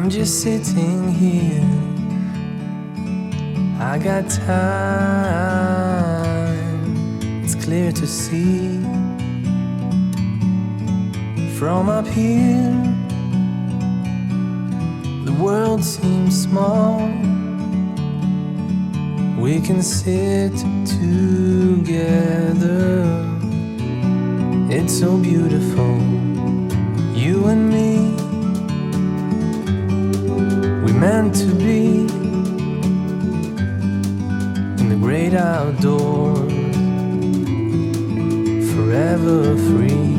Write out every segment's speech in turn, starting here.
I'm just sitting here. I got time. It's clear to see from up here. The world seems small. We can sit together. It's so beautiful, you and me. We meant to be in the great outdoors, forever free.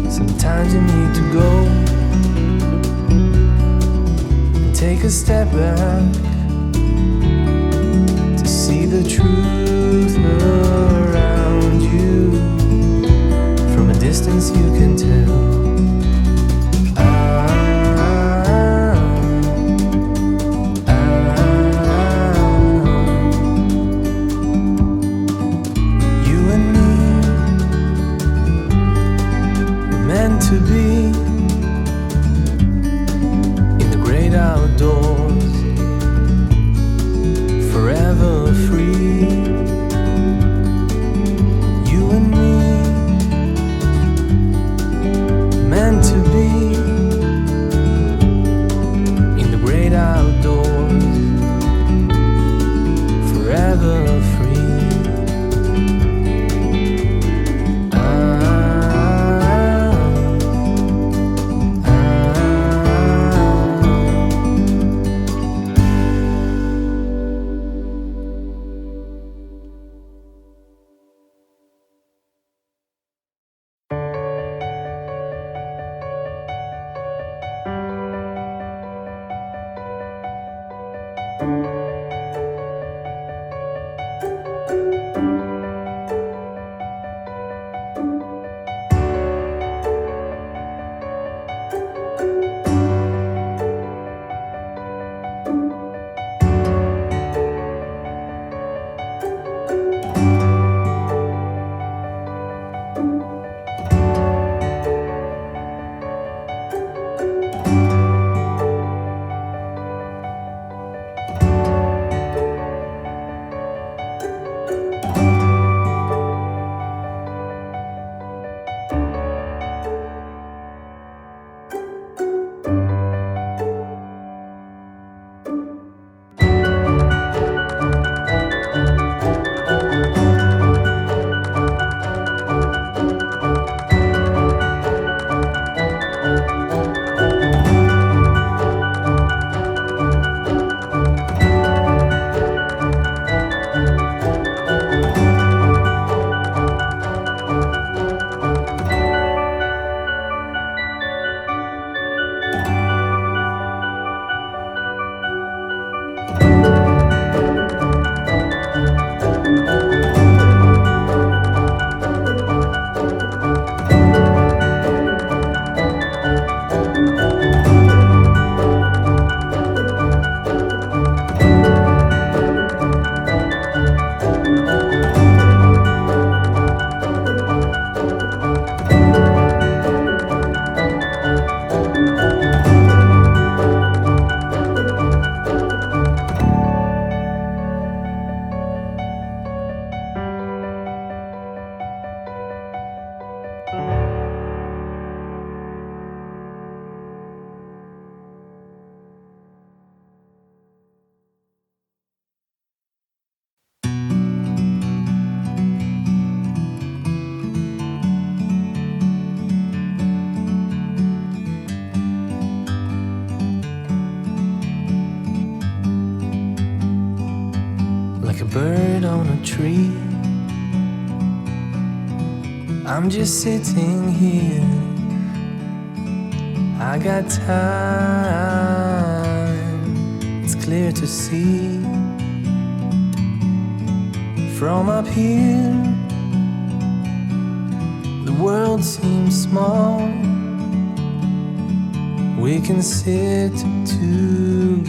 Sometimes you need to go and take a step back to see the truth around you. From a distance you can tell. You and me were meant to be in the great outdoors, forever free. You and me, meant to be in the great outdoors, forever free. Like a bird on a tree, I'm just sitting here. I got time. It's clear to see from up here. The world seems small. we can sit together